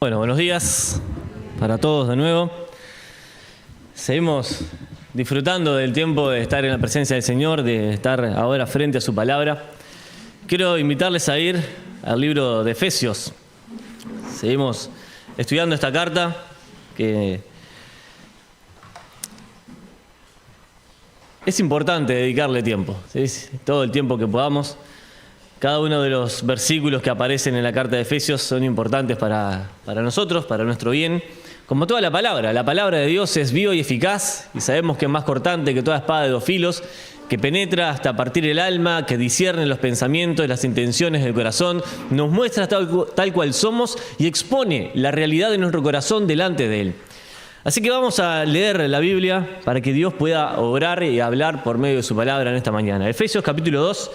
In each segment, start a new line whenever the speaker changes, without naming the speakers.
Bueno, buenos días para todos de nuevo. Seguimos disfrutando del tiempo de estar en la presencia del Señor, de estar ahora frente a su palabra. Quiero invitarles a ir al libro de Efesios. Seguimos estudiando esta carta que es importante dedicarle tiempo, ¿sí? Todo el tiempo que podamos. Cada uno de los versículos que aparecen en la carta de Efesios son importantes para nosotros, para nuestro bien. Como toda la palabra de Dios es viva y eficaz, y sabemos que es más cortante que toda espada de dos filos, que penetra hasta partir el alma, que discierne los pensamientos y las intenciones del corazón, nos muestra tal cual somos y expone la realidad de nuestro corazón delante de Él. Así que vamos a leer la Biblia para que Dios pueda obrar y hablar por medio de su palabra en esta mañana. Efesios capítulo 2,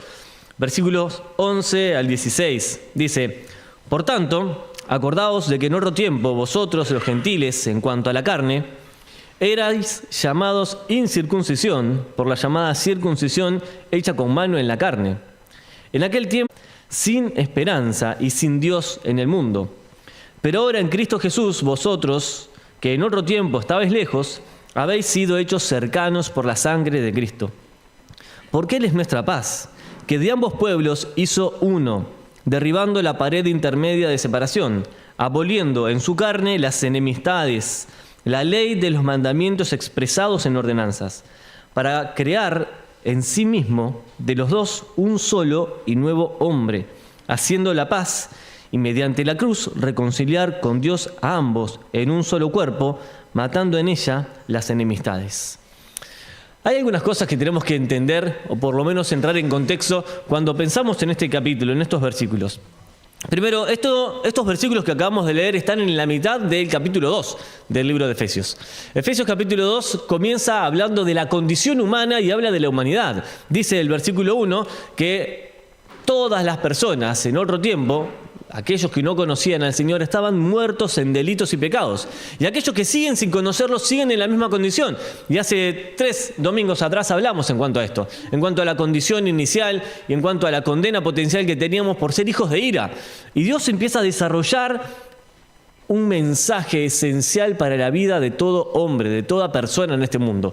versículos 11 al 16, dice: Por tanto, acordaos de que en otro tiempo vosotros, los gentiles, en cuanto a la carne, erais llamados incircuncisión por la llamada circuncisión hecha con mano en la carne. En aquel tiempo, sin esperanza y sin Dios en el mundo. Pero ahora en Cristo Jesús, vosotros, que en otro tiempo estabais lejos, habéis sido hechos cercanos por la sangre de Cristo. Porque Él es nuestra paz, que de ambos pueblos hizo uno, derribando la pared intermedia de separación, aboliendo en su carne las enemistades, la ley de los mandamientos expresados en ordenanzas, para crear en sí mismo de los dos un solo y nuevo hombre, haciendo la paz y mediante la cruz reconciliar con Dios a ambos en un solo cuerpo, matando en ella las enemistades. Hay algunas cosas que tenemos que entender, o por lo menos entrar en contexto, cuando pensamos en este capítulo, en estos versículos. Primero, estos versículos que acabamos de leer están en la mitad del capítulo 2 del libro de Efesios. Efesios capítulo 2 comienza hablando de la condición humana y habla de la humanidad. Dice el versículo 1 que todas las personas en otro tiempo, aquellos que no conocían al Señor, estaban muertos en delitos y pecados. Y aquellos que siguen sin conocerlo siguen en la misma condición. Y hace 3 domingos atrás hablamos en cuanto a esto, en cuanto a la condición inicial y en cuanto a la condena potencial que teníamos por ser hijos de ira. Y Dios empieza a desarrollar un mensaje esencial para la vida de todo hombre, de toda persona en este mundo.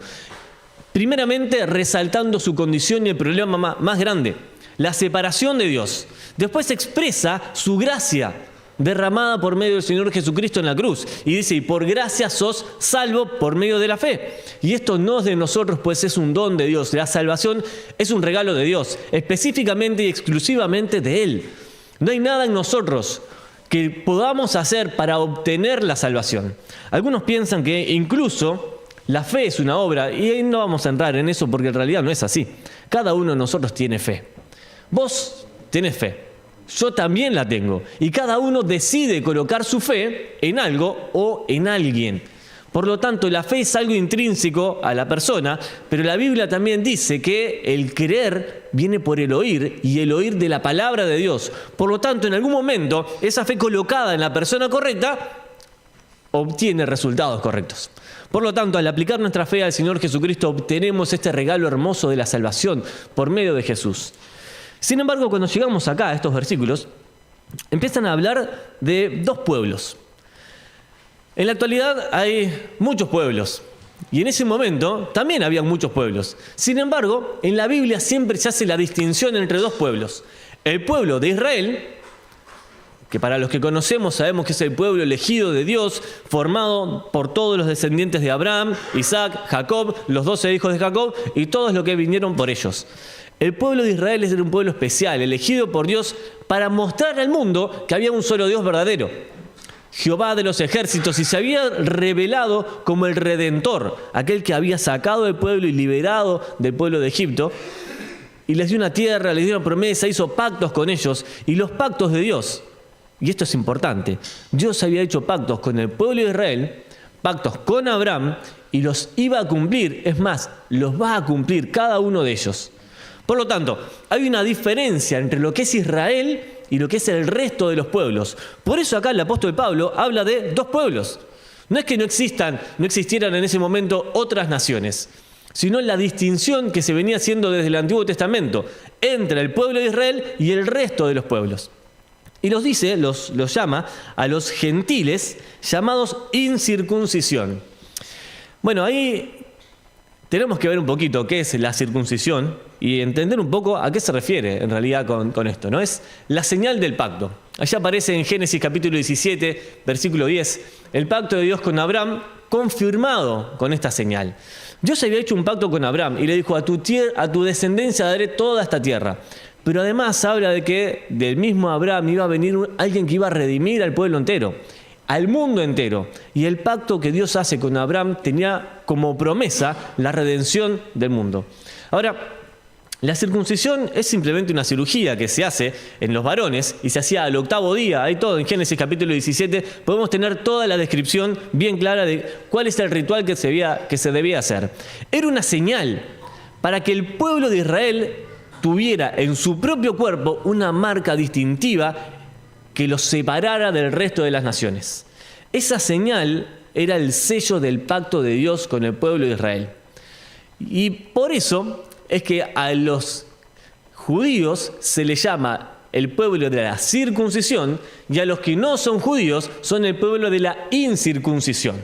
Primeramente, resaltando su condición y el problema más grande: la separación de Dios. Después expresa su gracia derramada por medio del Señor Jesucristo en la cruz. Y dice: y por gracia sos salvo por medio de la fe. Y esto no es de nosotros, pues es un don de Dios. La salvación es un regalo de Dios, específicamente y exclusivamente de Él. No hay nada en nosotros que podamos hacer para obtener la salvación. Algunos piensan que incluso la fe es una obra, y no vamos a entrar en eso porque en realidad no es así. Cada uno de nosotros tiene fe. Vos tenés fe, yo también la tengo, y cada uno decide colocar su fe en algo o en alguien. Por lo tanto, la fe es algo intrínseco a la persona, pero la Biblia también dice que el creer viene por el oír, y el oír de la palabra de Dios. Por lo tanto, en algún momento, esa fe colocada en la persona correcta obtiene resultados correctos. Por lo tanto, al aplicar nuestra fe al Señor Jesucristo, obtenemos este regalo hermoso de la salvación por medio de Jesús. Sin embargo, cuando llegamos acá a estos versículos, empiezan a hablar de 2 pueblos. En la actualidad hay muchos pueblos, y en ese momento también había muchos pueblos. Sin embargo, en la Biblia siempre se hace la distinción entre 2 pueblos. El pueblo de Israel, que para los que conocemos sabemos que es el pueblo elegido de Dios, formado por todos los descendientes de Abraham, Isaac, Jacob, los 12 hijos de Jacob y todos los que vinieron por ellos. El pueblo de Israel era un pueblo especial, elegido por Dios para mostrar al mundo que había un solo Dios verdadero, Jehová de los ejércitos, y se había revelado como el Redentor, aquel que había sacado del pueblo y liberado del pueblo de Egipto, y les dio una tierra, les dio una promesa, hizo pactos con ellos, y los pactos de Dios, y esto es importante, Dios había hecho pactos con el pueblo de Israel, pactos con Abraham, y los iba a cumplir, es más, los va a cumplir cada uno de ellos. Por lo tanto, hay una diferencia entre lo que es Israel y lo que es el resto de los pueblos. Por eso acá el apóstol Pablo habla de 2 pueblos. No es que no existieran en ese momento otras naciones, sino la distinción que se venía haciendo desde el Antiguo Testamento entre el pueblo de Israel y el resto de los pueblos. Y los llama a los gentiles llamados incircuncisión. Bueno, ahí tenemos que ver un poquito qué es la circuncisión y entender un poco a qué se refiere en realidad con esto, ¿no? Es la señal del pacto. Allá aparece en Génesis capítulo 17, versículo 10, el pacto de Dios con Abraham confirmado con esta señal. Dios había hecho un pacto con Abraham y le dijo: a tu descendencia daré toda esta tierra. Pero además habla de que del mismo Abraham iba a venir alguien que iba a redimir al pueblo entero, al mundo entero. Y el pacto que Dios hace con Abraham tenía como promesa la redención del mundo. Ahora, la circuncisión es simplemente una cirugía que se hace en los varones y se hacía al 8º día. Hay todo en Génesis capítulo 17. Podemos tener toda la descripción bien clara de cuál es el ritual que se debía hacer. Era una señal para que el pueblo de Israel tuviera en su propio cuerpo una marca distintiva que los separara del resto de las naciones. Esa señal era el sello del pacto de Dios con el pueblo de Israel. Y por eso es que a los judíos se les llama el pueblo de la circuncisión y a los que no son judíos son el pueblo de la incircuncisión.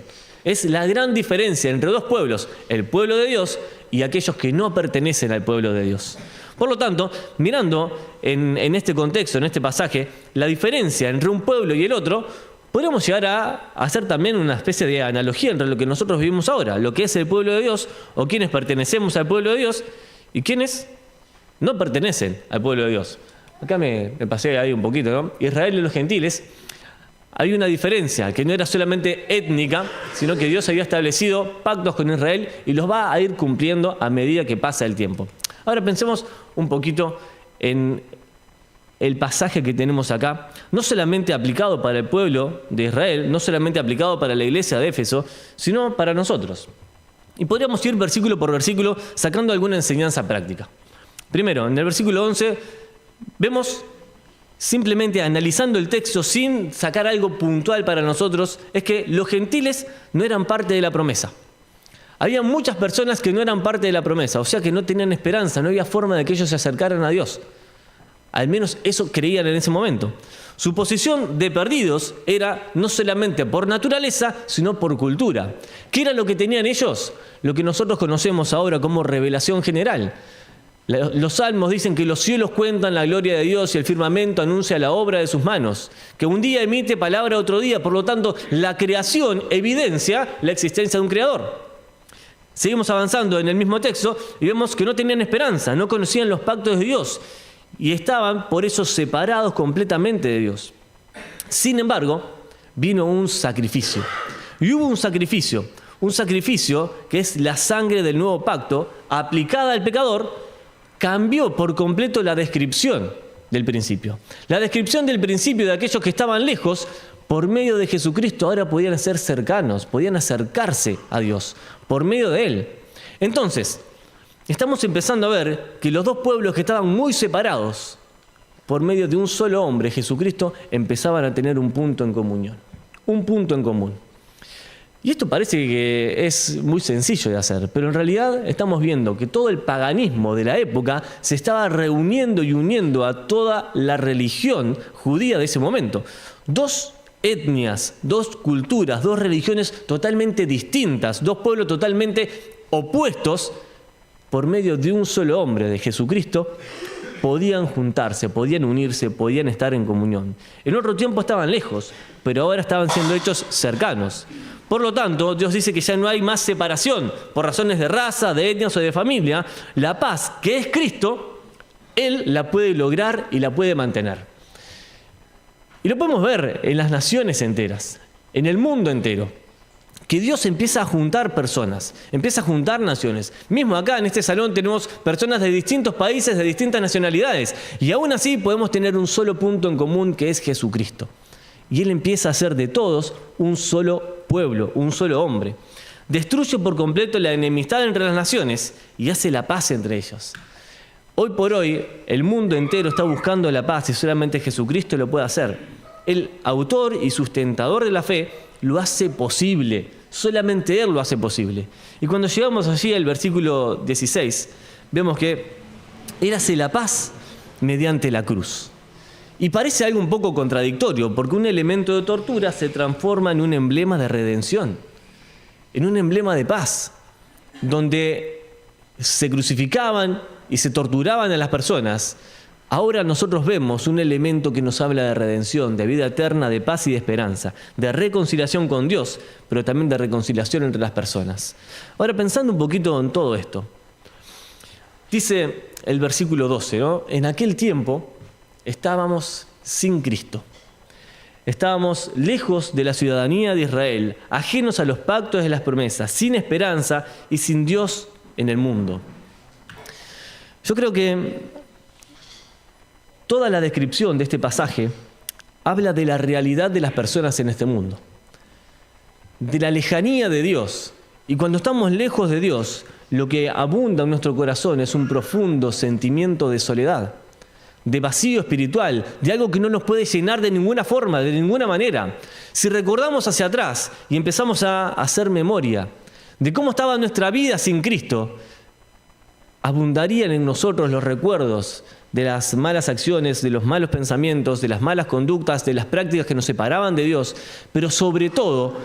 Es la gran diferencia entre dos pueblos, el pueblo de Dios y aquellos que no pertenecen al pueblo de Dios. Por lo tanto, mirando en este contexto, en este pasaje, la diferencia entre un pueblo y el otro, podemos llegar a hacer también una especie de analogía entre lo que nosotros vivimos ahora, lo que es el pueblo de Dios, o quienes pertenecemos al pueblo de Dios, y quienes no pertenecen al pueblo de Dios. Acá me pasé ahí un poquito, ¿no? Israel y los gentiles, hay una diferencia, que no era solamente étnica, sino que Dios había establecido pactos con Israel y los va a ir cumpliendo a medida que pasa el tiempo. Ahora pensemos un poquito en el pasaje que tenemos acá, no solamente aplicado para el pueblo de Israel, no solamente aplicado para la iglesia de Éfeso, sino para nosotros. Y podríamos ir versículo por versículo sacando alguna enseñanza práctica. Primero, en el versículo 11, vemos, simplemente analizando el texto sin sacar algo puntual para nosotros, es que los gentiles no eran parte de la promesa. Había muchas personas que no eran parte de la promesa, o sea que no tenían esperanza, no había forma de que ellos se acercaran a Dios. Al menos eso creían en ese momento. Su posición de perdidos era no solamente por naturaleza, sino por cultura. ¿Qué era lo que tenían ellos? Lo que nosotros conocemos ahora como revelación general. Los salmos dicen que los cielos cuentan la gloria de Dios y el firmamento anuncia la obra de sus manos, que un día emite palabra otro día, por lo tanto la creación evidencia la existencia de un creador. Seguimos avanzando en el mismo texto y vemos que no tenían esperanza, no conocían los pactos de Dios y estaban por eso separados completamente de Dios. Sin embargo, vino un sacrificio. Y hubo un sacrificio que es la sangre del nuevo pacto aplicada al pecador, cambió por completo la descripción del principio. La descripción del principio de aquellos que estaban lejos, por medio de Jesucristo ahora podían ser cercanos, podían acercarse a Dios por medio de Él. Entonces, estamos empezando a ver que los dos pueblos que estaban muy separados, por medio de un solo hombre, Jesucristo, empezaban a tener un punto en comunión. Un punto en común. Y esto parece que es muy sencillo de hacer, pero en realidad estamos viendo que todo el paganismo de la época se estaba reuniendo y uniendo a toda la religión judía de ese momento. Dos etnias, dos culturas, dos religiones totalmente distintas, dos pueblos totalmente opuestos, por medio de un solo hombre, de Jesucristo, podían juntarse, podían unirse, podían estar en comunión. En otro tiempo estaban lejos, pero ahora estaban siendo hechos cercanos. Por lo tanto, Dios dice que ya no hay más separación por razones de raza, de etnias o de familia. La paz, que es Cristo, Él la puede lograr y la puede mantener. Y lo podemos ver en las naciones enteras, en el mundo entero, que Dios empieza a juntar personas, empieza a juntar naciones. Mismo acá en este salón tenemos personas de distintos países, de distintas nacionalidades, y aún así podemos tener un solo punto en común que es Jesucristo. Y Él empieza a hacer de todos un solo pueblo, un solo hombre. Destruye por completo la enemistad entre las naciones y hace la paz entre ellos. Hoy por hoy, el mundo entero está buscando la paz y solamente Jesucristo lo puede hacer. El autor y sustentador de la fe lo hace posible. Solamente Él lo hace posible. Y cuando llegamos allí al versículo 16, vemos que Él hace la paz mediante la cruz. Y parece algo un poco contradictorio, porque un elemento de tortura se transforma en un emblema de redención, en un emblema de paz, donde se crucificaban y se torturaban a las personas. Ahora nosotros vemos un elemento que nos habla de redención, de vida eterna, de paz y de esperanza, de reconciliación con Dios, pero también de reconciliación entre las personas. Ahora, pensando un poquito en todo esto, dice el versículo 12, ¿no? En aquel tiempo estábamos sin Cristo. Estábamos lejos de la ciudadanía de Israel, ajenos a los pactos de las promesas, sin esperanza y sin Dios en el mundo. Yo creo que toda la descripción de este pasaje habla de la realidad de las personas en este mundo, de la lejanía de Dios. Y cuando estamos lejos de Dios, lo que abunda en nuestro corazón es un profundo sentimiento de soledad, de vacío espiritual, de algo que no nos puede llenar de ninguna forma, de ninguna manera. Si recordamos hacia atrás y empezamos a hacer memoria de cómo estaba nuestra vida sin Cristo, abundarían en nosotros los recuerdos de las malas acciones, de los malos pensamientos, de las malas conductas, de las prácticas que nos separaban de Dios, pero sobre todo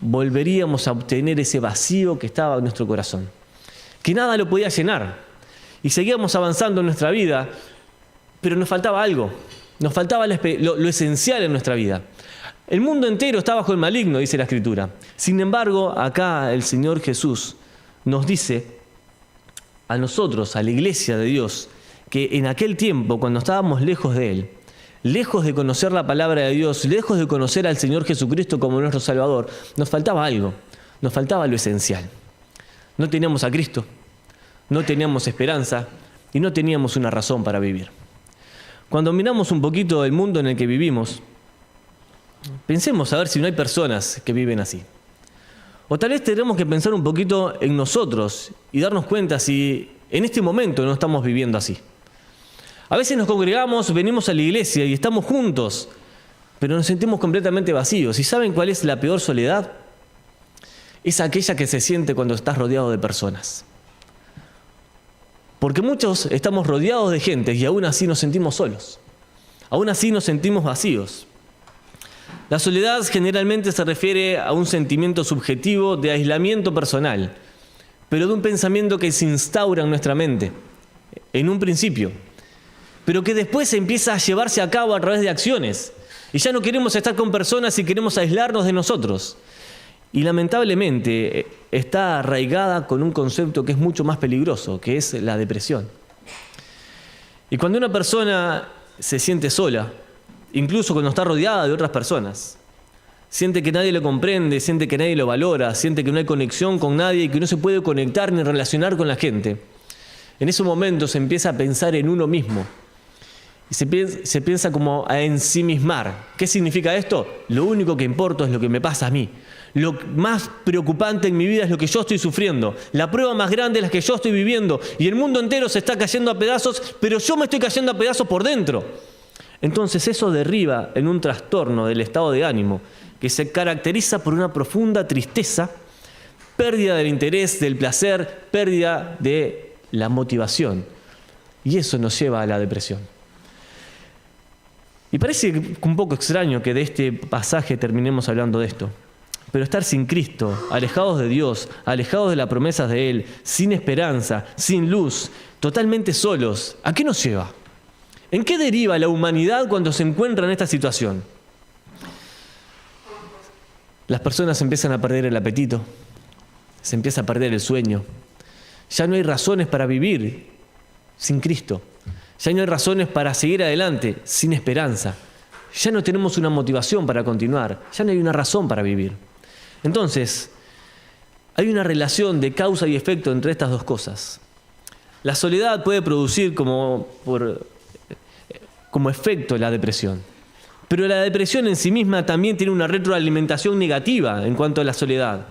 volveríamos a obtener ese vacío que estaba en nuestro corazón, que nada lo podía llenar. Y seguíamos avanzando en nuestra vida, pero nos faltaba algo, nos faltaba lo esencial en nuestra vida. El mundo entero está bajo el maligno, dice la Escritura. Sin embargo, acá el Señor Jesús nos dice a nosotros, a la iglesia de Dios, que en aquel tiempo, cuando estábamos lejos de Él, lejos de conocer la palabra de Dios, lejos de conocer al Señor Jesucristo como nuestro Salvador, nos faltaba algo, nos faltaba lo esencial. No teníamos a Cristo, no teníamos esperanza y no teníamos una razón para vivir. Cuando miramos un poquito el mundo en el que vivimos, pensemos a ver si no hay personas que viven así. O tal vez tenemos que pensar un poquito en nosotros y darnos cuenta si en este momento no estamos viviendo así. A veces nos congregamos, venimos a la iglesia y estamos juntos, pero nos sentimos completamente vacíos. ¿Y saben cuál es la peor soledad? Es aquella que se siente cuando estás rodeado de personas. Porque muchos estamos rodeados de gente y aún así nos sentimos solos. Aún así nos sentimos vacíos. La soledad generalmente se refiere a un sentimiento subjetivo de aislamiento personal, pero de un pensamiento que se instaura en nuestra mente, en un principio, pero que después empieza a llevarse a cabo a través de acciones. Y ya no queremos estar con personas y queremos aislarnos de nosotros. Y lamentablemente está arraigada con un concepto que es mucho más peligroso, que es la depresión. Y cuando una persona se siente sola, incluso cuando está rodeada de otras personas, siente que nadie lo comprende, siente que nadie lo valora, siente que no hay conexión con nadie y que no se puede conectar ni relacionar con la gente, en ese momento se empieza a pensar en uno mismo. Y se piensa como a ensimismar. ¿Qué significa esto? Lo único que importa es lo que me pasa a mí. Lo más preocupante en mi vida es lo que yo estoy sufriendo. La prueba más grande es la que yo estoy viviendo. Y el mundo entero se está cayendo a pedazos, pero yo me estoy cayendo a pedazos por dentro. Entonces eso derriba en un trastorno del estado de ánimo que se caracteriza por una profunda tristeza, pérdida del interés, del placer, pérdida de la motivación. Y eso nos lleva a la depresión. Y parece un poco extraño que de este pasaje terminemos hablando de esto. Pero estar sin Cristo, alejados de Dios, alejados de las promesas de Él, sin esperanza, sin luz, totalmente solos, ¿a qué nos lleva? ¿En qué deriva la humanidad cuando se encuentra en esta situación? Las personas empiezan a perder el apetito, se empieza a perder el sueño. Ya no hay razones para vivir sin Cristo. Ya no hay razones para seguir adelante sin esperanza. Ya no tenemos una motivación para continuar. Ya no hay una razón para vivir. Entonces, hay una relación de causa y efecto entre estas dos cosas. La soledad puede producir como efecto la depresión. Pero la depresión en sí misma también tiene una retroalimentación negativa en cuanto a la soledad.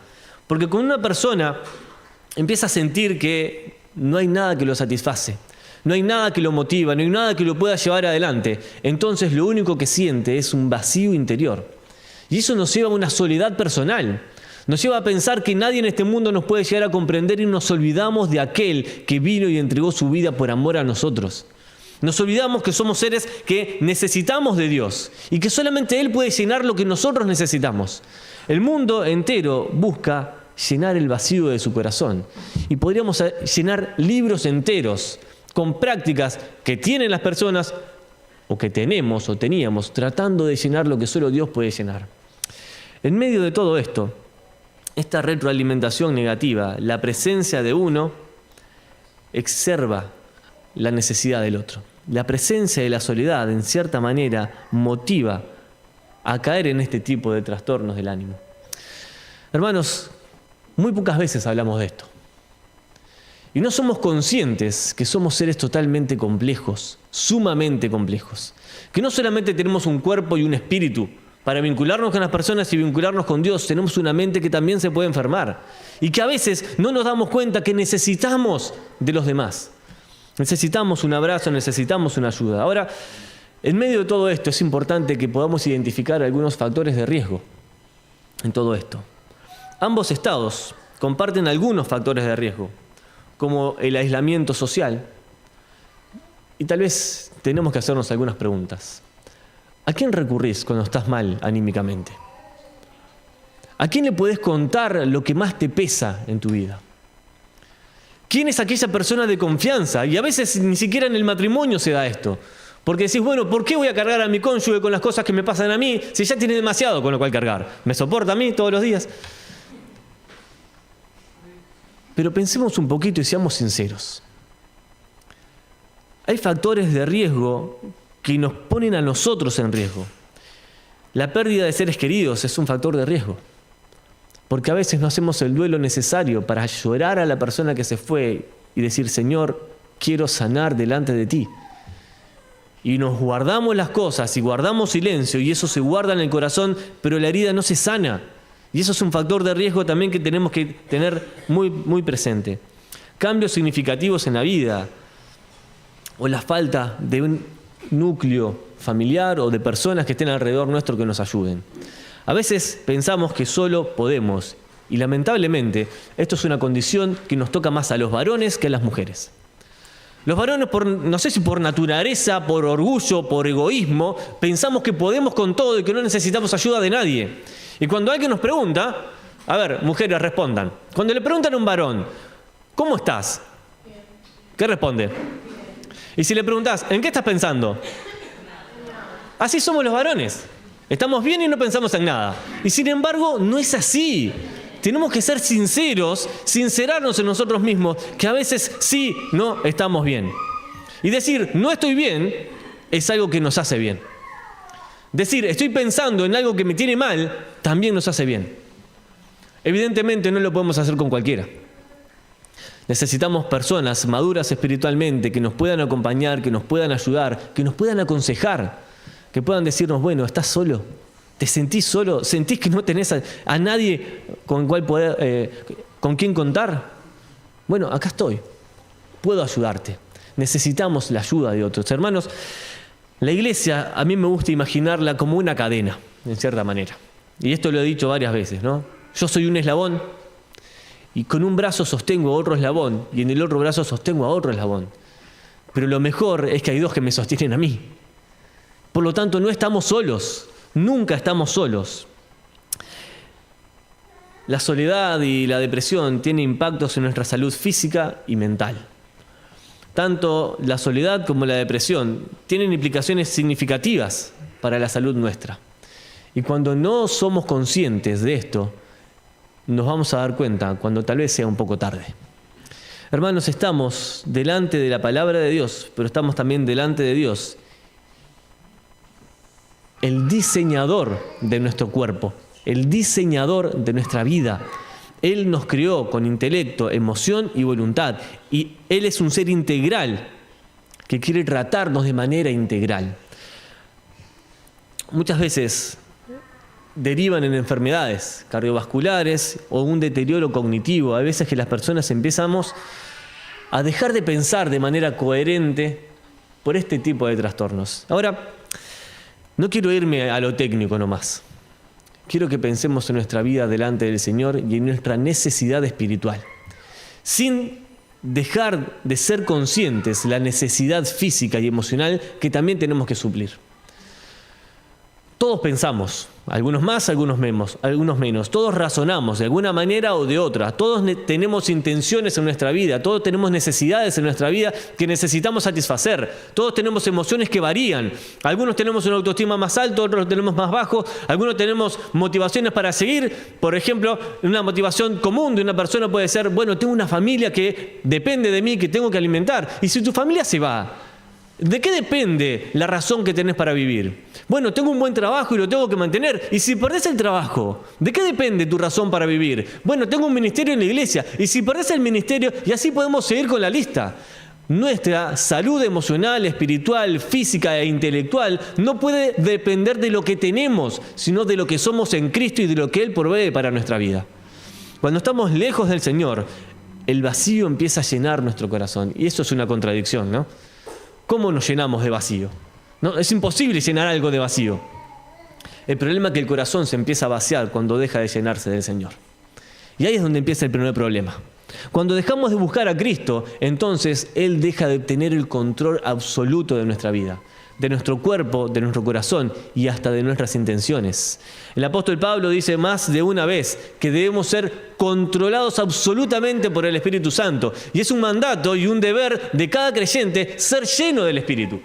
Porque cuando una persona empieza a sentir que no hay nada que lo satisface, no hay nada que lo motiva, no hay nada que lo pueda llevar adelante, entonces lo único que siente es un vacío interior. Y eso nos lleva a una soledad personal. Nos lleva a pensar que nadie en este mundo nos puede llegar a comprender y nos olvidamos de aquel que vino y entregó su vida por amor a nosotros. Nos olvidamos que somos seres que necesitamos de Dios y que solamente Él puede llenar lo que nosotros necesitamos. El mundo entero busca llenar el vacío de su corazón y podríamos llenar libros enteros con prácticas que tienen las personas o que tenemos o teníamos tratando de llenar lo que solo Dios puede llenar. En medio de todo esto, esta retroalimentación negativa, la presencia de uno exacerba la necesidad del otro. La presencia de la soledad, en cierta manera, motiva a caer en este tipo de trastornos del ánimo. Hermanos, muy pocas veces hablamos de esto. Y no somos conscientes que somos seres totalmente complejos, sumamente complejos. Que no solamente tenemos un cuerpo y un espíritu para vincularnos con las personas y vincularnos con Dios, tenemos una mente que también se puede enfermar. Y que a veces no nos damos cuenta que necesitamos de los demás. Necesitamos un abrazo, necesitamos una ayuda. Ahora, en medio de todo esto es importante que podamos identificar algunos factores de riesgo en todo esto. Ambos estados comparten algunos factores de riesgo, como el aislamiento social. Y tal vez tenemos que hacernos algunas preguntas. ¿A quién recurrís cuando estás mal anímicamente? ¿A quién le podés contar lo que más te pesa en tu vida? ¿Quién es aquella persona de confianza? Y a veces ni siquiera en el matrimonio se da esto. Porque decís, bueno, ¿por qué voy a cargar a mi cónyuge con las cosas que me pasan a mí si ya tiene demasiado con lo cual cargar? ¿Me soporta a mí todos los días? Pero pensemos un poquito y seamos sinceros. Hay factores de riesgo que nos ponen a nosotros en riesgo. La pérdida de seres queridos es un factor de riesgo. Porque a veces no hacemos el duelo necesario para llorar a la persona que se fue y decir, Señor, quiero sanar delante de ti. Y nos guardamos las cosas y guardamos silencio y eso se guarda en el corazón, pero la herida no se sana. Y eso es un factor de riesgo también que tenemos que tener muy, muy presente. Cambios significativos en la vida o la falta de un núcleo familiar o de personas que estén alrededor nuestro que nos ayuden. A veces pensamos que solo podemos y lamentablemente esto es una condición que nos toca más a los varones que a las mujeres. Los varones, no sé si por naturaleza, por orgullo, por egoísmo, pensamos que podemos con todo y que no necesitamos ayuda de nadie. Y cuando alguien nos pregunta, a ver, mujeres, respondan. Cuando le preguntan a un varón, ¿cómo estás? ¿Qué responde? Y si le preguntás, ¿en qué estás pensando? Así somos los varones. Estamos bien y no pensamos en nada. Y sin embargo, no es así. Tenemos que ser sinceros, sincerarnos en nosotros mismos, que a veces sí no estamos bien. Y decir, no estoy bien, es algo que nos hace bien. Decir, estoy pensando en algo que me tiene mal, también nos hace bien. Evidentemente no lo podemos hacer con cualquiera. Necesitamos personas maduras espiritualmente que nos puedan acompañar, que nos puedan ayudar, que nos puedan aconsejar, que puedan decirnos, bueno, ¿estás solo? ¿Te sentís solo? ¿Sentís que no tenés a nadie con quien contar? Bueno, acá estoy. Puedo ayudarte. Necesitamos la ayuda de otros. Hermanos, la iglesia a mí me gusta imaginarla como una cadena, en cierta manera. Y esto lo he dicho varias veces, ¿no? Yo soy un eslabón y con un brazo sostengo a otro eslabón y en el otro brazo sostengo a otro eslabón. Pero lo mejor es que hay dos que me sostienen a mí. Por lo tanto, no estamos solos. Nunca estamos solos. La soledad y la depresión tienen impactos en nuestra salud física y mental. Tanto la soledad como la depresión tienen implicaciones significativas para la salud nuestra. Y cuando no somos conscientes de esto, nos vamos a dar cuenta cuando tal vez sea un poco tarde. Hermanos, estamos delante de la palabra de Dios, pero estamos también delante de Dios, el diseñador de nuestro cuerpo, el diseñador de nuestra vida. Él nos creó con intelecto, emoción y voluntad. Y Él es un ser integral que quiere tratarnos de manera integral. Muchas veces derivan en enfermedades cardiovasculares o un deterioro cognitivo. A veces que las personas empezamos a dejar de pensar de manera coherente por este tipo de trastornos. Ahora, no quiero irme a lo técnico nomás. Quiero que pensemos en nuestra vida delante del Señor y en nuestra necesidad espiritual. Sin dejar de ser conscientes la necesidad física y emocional que también tenemos que suplir. Todos pensamos, algunos más, algunos menos. Todos razonamos de alguna manera o de otra. Todos tenemos intenciones en nuestra vida. Todos tenemos necesidades en nuestra vida que necesitamos satisfacer. Todos tenemos emociones que varían. Algunos tenemos una autoestima más alta, otros tenemos más bajo. Algunos tenemos motivaciones para seguir. Por ejemplo, una motivación común de una persona puede ser, bueno, tengo una familia que depende de mí, que tengo que alimentar. Y si tu familia se va, ¿de qué depende la razón que tenés para vivir? Bueno, tengo un buen trabajo y lo tengo que mantener. Y si perdés el trabajo, ¿de qué depende tu razón para vivir? Bueno, tengo un ministerio en la iglesia. Y si perdés el ministerio, y así podemos seguir con la lista. Nuestra salud emocional, espiritual, física e intelectual no puede depender de lo que tenemos, sino de lo que somos en Cristo y de lo que Él provee para nuestra vida. Cuando estamos lejos del Señor, el vacío empieza a llenar nuestro corazón. Y eso es una contradicción, ¿no? ¿Cómo nos llenamos de vacío? No, es imposible llenar algo de vacío. El problema es que el corazón se empieza a vaciar cuando deja de llenarse del Señor. Y ahí es donde empieza el primer problema. Cuando dejamos de buscar a Cristo, entonces Él deja de tener el control absoluto de nuestra vida, de nuestro cuerpo, de nuestro corazón y hasta de nuestras intenciones. El apóstol Pablo dice más de una vez que debemos ser controlados absolutamente por el Espíritu Santo. Y es un mandato y un deber de cada creyente ser lleno del Espíritu.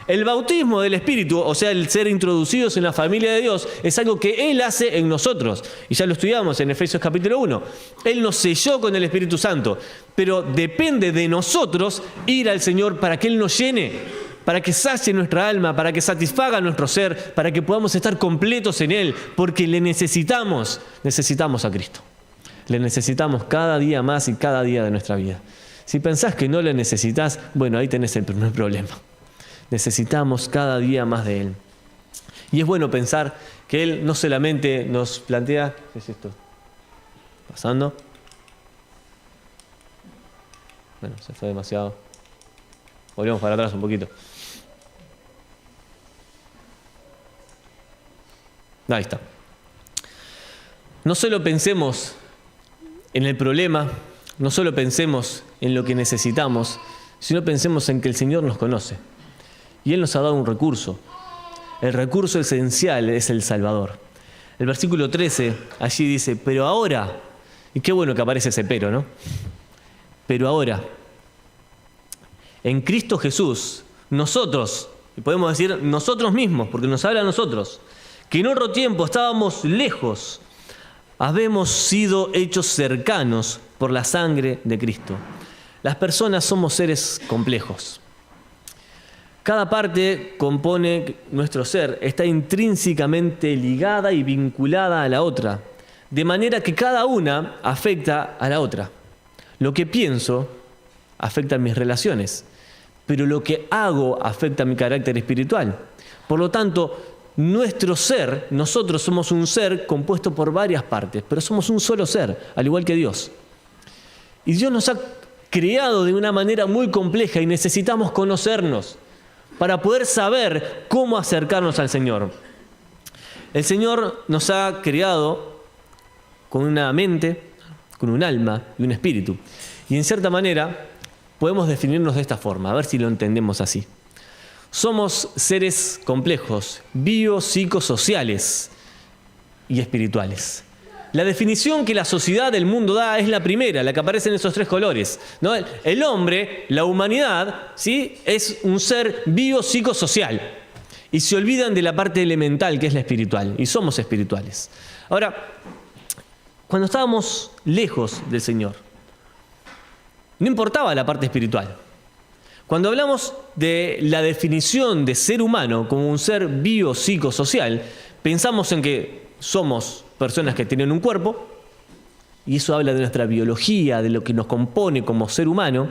El bautismo del Espíritu, o sea, el ser introducidos en la familia de Dios, es algo que Él hace en nosotros. Y ya lo estudiamos en Efesios capítulo 1. Él nos selló con el Espíritu Santo. Pero depende de nosotros ir al Señor para que Él nos llene, para que sacie nuestra alma, para que satisfaga nuestro ser, para que podamos estar completos en Él, porque le necesitamos a Cristo. Le necesitamos cada día más y cada día de nuestra vida. Si pensás que no le necesitas, bueno, ahí tenés el primer problema. Necesitamos cada día más de Él. Y es bueno pensar que Él no solamente nos plantea... ¿Qué es esto? ¿Pasando? Bueno, se fue demasiado. Volvemos para atrás un poquito. Ahí está. No solo pensemos en el problema, no solo pensemos en lo que necesitamos, sino pensemos en que el Señor nos conoce. Y Él nos ha dado un recurso. El recurso esencial es el Salvador. El versículo 13 allí dice, pero ahora, y qué bueno que aparece ese pero, ¿no? Pero ahora, en Cristo Jesús, nosotros, y podemos decir nosotros mismos, porque nos habla a nosotros, que en otro tiempo estábamos lejos, habemos sido hechos cercanos por la sangre de Cristo. Las personas somos seres complejos. Cada parte compone nuestro ser, está intrínsecamente ligada y vinculada a la otra, de manera que cada una afecta a la otra. Lo que pienso afecta a mis relaciones, pero lo que hago afecta a mi carácter espiritual. Por lo tanto, nuestro ser, nosotros somos un ser compuesto por varias partes, pero somos un solo ser, al igual que Dios. Y Dios nos ha creado de una manera muy compleja y necesitamos conocernos para poder saber cómo acercarnos al Señor. El Señor nos ha creado con una mente, con un alma y un espíritu. Y en cierta manera podemos definirnos de esta forma, a ver si lo entendemos así. Somos seres complejos, biopsicosociales y espirituales. La definición que la sociedad del mundo da es la primera, la que aparece en esos tres colores, ¿no? El hombre, la humanidad, ¿sí?, es un ser biopsicosocial. Y se olvidan de la parte elemental que es la espiritual. Y somos espirituales. Ahora, cuando estábamos lejos del Señor, no importaba la parte espiritual. Cuando hablamos de la definición de ser humano como un ser biopsicosocial, pensamos en que somos personas que tienen un cuerpo, y eso habla de nuestra biología, de lo que nos compone como ser humano,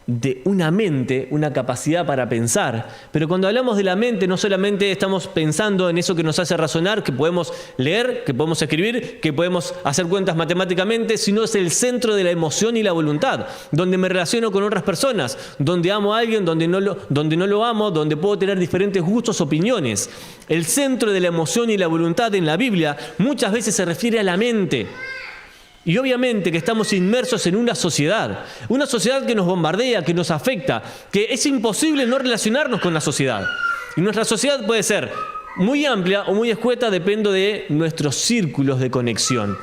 de una mente, una capacidad para pensar. Pero cuando hablamos de la mente, no solamente estamos pensando en eso que nos hace razonar, que podemos leer, que podemos escribir, que podemos hacer cuentas matemáticamente, sino es el centro de la emoción y la voluntad, donde me relaciono con otras personas, donde amo a alguien, donde no lo amo, donde puedo tener diferentes gustos, opiniones. El centro de la emoción y la voluntad en la Biblia muchas veces se refiere a la mente. Y obviamente que estamos inmersos en una sociedad que nos bombardea, que nos afecta, que es imposible no relacionarnos con la sociedad. Y nuestra sociedad puede ser muy amplia o muy escueta, depende de nuestros círculos de conexión.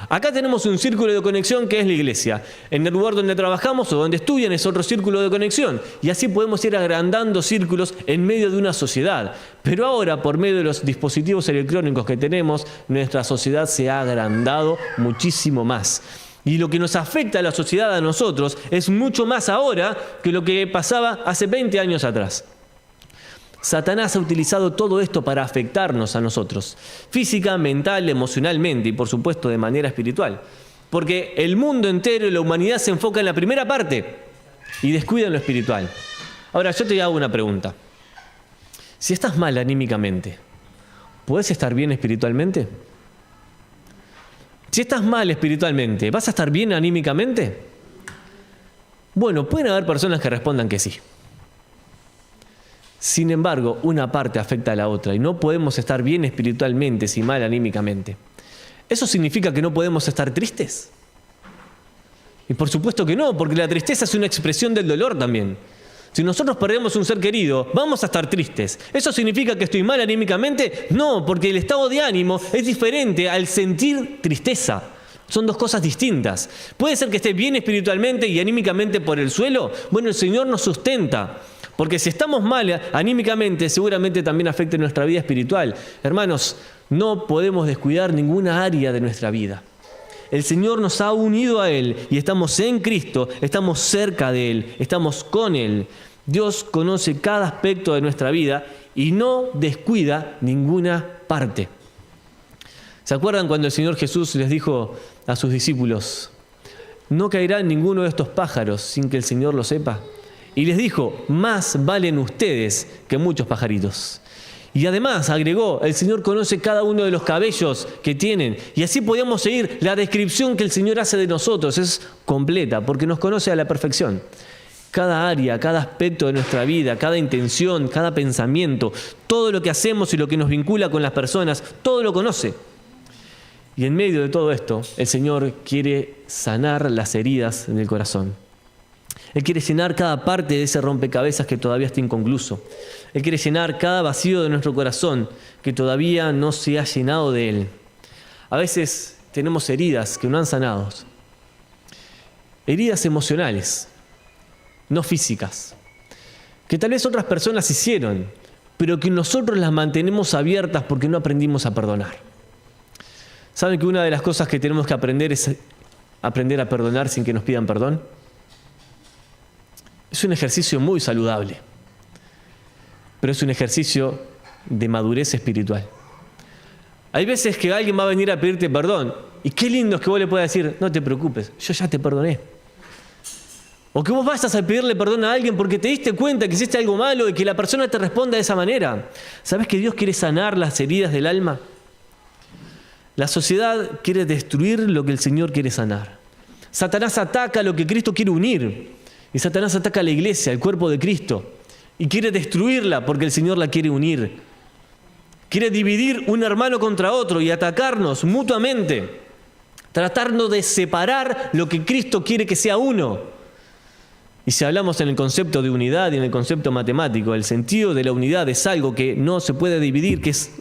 Acá tenemos un círculo de conexión que es la iglesia. En el lugar donde trabajamos o donde estudian es otro círculo de conexión. Y así podemos ir agrandando círculos en medio de una sociedad. Pero ahora, por medio de los dispositivos electrónicos que tenemos, nuestra sociedad se ha agrandado muchísimo más. Y lo que nos afecta a la sociedad, a nosotros, es mucho más ahora que lo que pasaba hace 20 años atrás. Satanás ha utilizado todo esto para afectarnos a nosotros, física, mental, emocionalmente y por supuesto de manera espiritual. Porque el mundo entero y la humanidad se enfoca en la primera parte y descuida en lo espiritual. Ahora, yo te hago una pregunta. Si estás mal anímicamente, ¿podés estar bien espiritualmente? Si estás mal espiritualmente, ¿vas a estar bien anímicamente? Bueno, pueden haber personas que respondan que sí. Sin embargo, una parte afecta a la otra y no podemos estar bien espiritualmente si mal anímicamente. ¿Eso significa que no podemos estar tristes? Y por supuesto que no, porque la tristeza es una expresión del dolor también. Si nosotros perdemos un ser querido, vamos a estar tristes. ¿Eso significa que estoy mal anímicamente? No, porque el estado de ánimo es diferente al sentir tristeza. Son dos cosas distintas. ¿Puede ser que esté bien espiritualmente y anímicamente por el suelo? Bueno, el Señor nos sustenta. Porque si estamos mal anímicamente, seguramente también afecta nuestra vida espiritual. Hermanos, no podemos descuidar ninguna área de nuestra vida. El Señor nos ha unido a Él y estamos en Cristo, estamos cerca de Él, estamos con Él. Dios conoce cada aspecto de nuestra vida y no descuida ninguna parte. ¿Se acuerdan cuando el Señor Jesús les dijo a sus discípulos: no caerá ninguno de estos pájaros sin que el Señor lo sepa? Y les dijo: más valen ustedes que muchos pajaritos. Y además agregó: el Señor conoce cada uno de los cabellos que tienen. Y así podemos seguir. La descripción que el Señor hace de nosotros es completa, porque nos conoce a la perfección. Cada área, cada aspecto de nuestra vida, cada intención, cada pensamiento, todo lo que hacemos y lo que nos vincula con las personas, todo lo conoce. Y en medio de todo esto, el Señor quiere sanar las heridas del corazón. Él quiere llenar cada parte de ese rompecabezas que todavía está inconcluso. Él quiere llenar cada vacío de nuestro corazón que todavía no se ha llenado de Él. A veces tenemos heridas que no han sanado. Heridas emocionales, no físicas, que tal vez otras personas hicieron, pero que nosotros las mantenemos abiertas porque no aprendimos a perdonar. ¿Saben que una de las cosas que tenemos que aprender es aprender a perdonar sin que nos pidan perdón? Es un ejercicio muy saludable, pero es un ejercicio de madurez espiritual. Hay veces que alguien va a venir a pedirte perdón y qué lindo es que vos le puedas decir: no te preocupes, yo ya te perdoné. O que vos vayas a pedirle perdón a alguien porque te diste cuenta que hiciste algo malo y que la persona te responda de esa manera. ¿Sabés que Dios quiere sanar las heridas del alma? La sociedad quiere destruir lo que el Señor quiere sanar. Satanás ataca lo que Cristo quiere unir. Y Satanás ataca a la iglesia, el cuerpo de Cristo, y quiere destruirla porque el Señor la quiere unir. Quiere dividir un hermano contra otro y atacarnos mutuamente, tratarnos de separar lo que Cristo quiere que sea uno. Y si hablamos en el concepto de unidad y en el concepto matemático, el sentido de la unidad es algo que no se puede dividir, que es